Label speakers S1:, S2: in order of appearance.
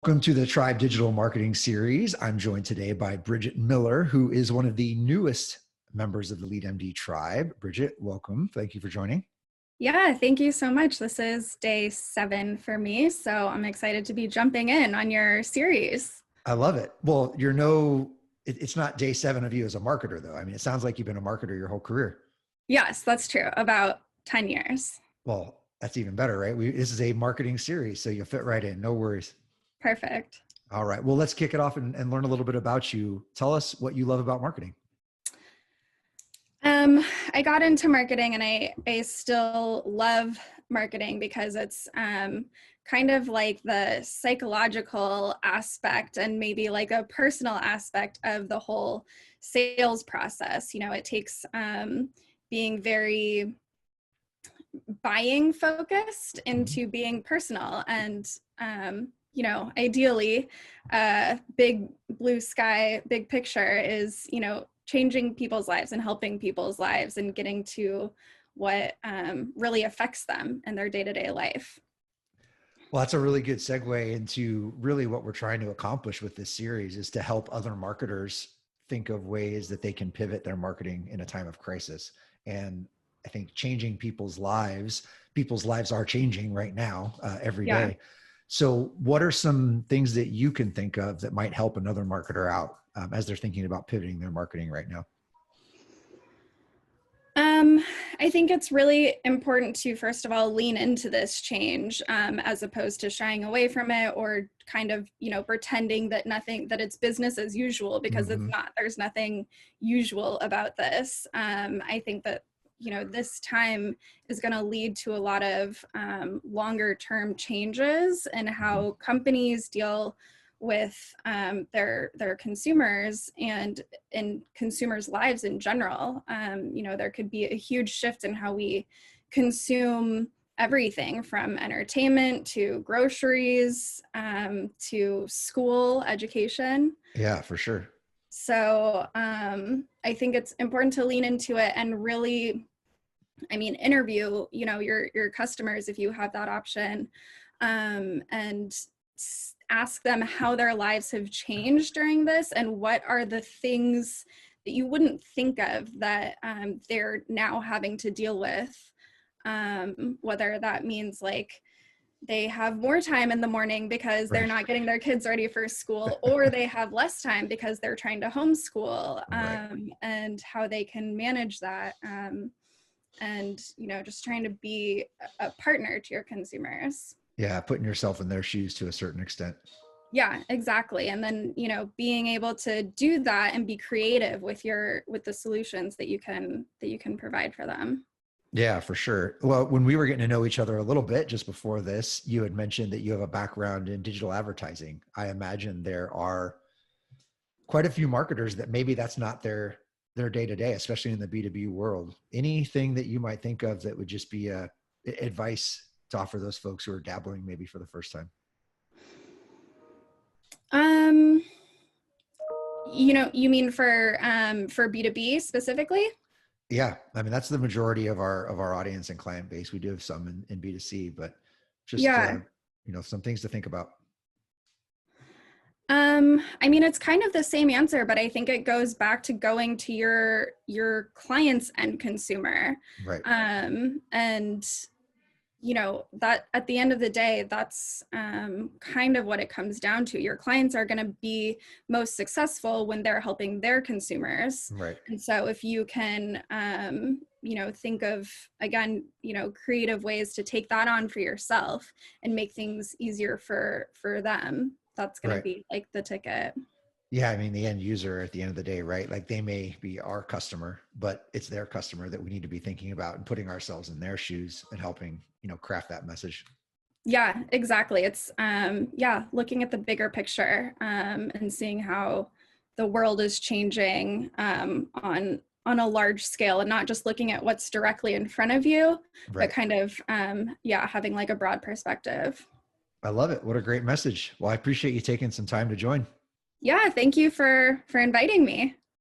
S1: Welcome to the Tribe Digital Marketing Series. I'm joined today by Bridget Miller, who is one of the newest members of the Lead MD Tribe. Bridget, welcome. Thank you for joining.
S2: Yeah, thank you so much. This is day 7 for me, so I'm excited to be jumping in on your series.
S1: I love it. Well, it's not day 7 of you as a marketer, though. I mean, it sounds like you've been a marketer your whole career.
S2: Yes, that's true. About 10 years.
S1: Well, that's even better, right? This is a marketing series, so you'll fit right in. No worries.
S2: Perfect.
S1: All right. Well, let's kick it off and learn a little bit about you. Tell us what you love about marketing.
S2: I got into marketing and I still love marketing because it's kind of like the psychological aspect and maybe like a personal aspect of the whole sales process. You know, it takes being very buying focused into being personal and you know, ideally, big blue sky, big picture is, you know, changing people's lives and helping people's lives and getting to what really affects them in their day-to-day life.
S1: Well, that's a really good segue into really what we're trying to accomplish with this series is to help other marketers think of ways that they can pivot their marketing in a time of crisis. And I think changing people's lives are changing right now, every day. So what are some things that you can think of that might help another marketer out as they're thinking about pivoting their marketing right now?
S2: I think it's really important to, first of all, lean into this change as opposed to shying away from it or kind of, you know, pretending that it's business as usual, because it's not. There's nothing usual about this. I think that, you know, this time is going to lead to a lot of longer term changes in how companies deal with their consumers and in consumers' lives in general. You know, there could be a huge shift in how we consume everything from entertainment to groceries to school education.
S1: Yeah, for sure.
S2: So I think it's important to lean into it and really, I mean, interview, you know, your customers if you have that option, and ask them how their lives have changed during this and what are the things that you wouldn't think of that they're now having to deal with, whether that means like they have more time in the morning because they're not getting their kids ready for school, or they have less time because they're trying to homeschool, and how they can manage that. And, you know, just trying to be a partner to your consumers.
S1: Yeah, putting yourself in their shoes to a certain extent.
S2: Yeah, exactly. And then, you know, being able to do that and be creative with the solutions that you can provide for them.
S1: Yeah, for sure. Well, when we were getting to know each other a little bit just before this, you had mentioned that you have a background in digital advertising. I imagine there are quite a few marketers that maybe that's not their day-to-day, especially in the B2B world. Anything that you might think of that would just be advice to offer those folks who are dabbling maybe for the first time?
S2: You know, you mean for B2B specifically?
S1: Yeah, I mean, that's the majority of our audience and client base. We do have some in B2C, but just, you know, some things to think about.
S2: I mean, it's kind of the same answer, but I think it goes back to going to your client's end consumer.
S1: Right.
S2: And, you know, that at the end of the day, that's kind of what it comes down to. Your clients are going to be most successful when they're helping their consumers.
S1: Right.
S2: And so if you can, you know, think of, again, you know, creative ways to take that on for yourself and make things easier for them, that's going to be like the ticket.
S1: Yeah, I mean, the end user at the end of the day, right? Like they may be our customer, but it's their customer that we need to be thinking about and putting ourselves in their shoes and helping, you know, craft that message.
S2: Yeah, exactly. It's looking at the bigger picture and seeing how the world is changing on a large scale, and not just looking at what's directly in front of you, but kind of having like a broad perspective.
S1: I love it. What a great message. Well, I appreciate you taking some time to join.
S2: Yeah, thank you for inviting me.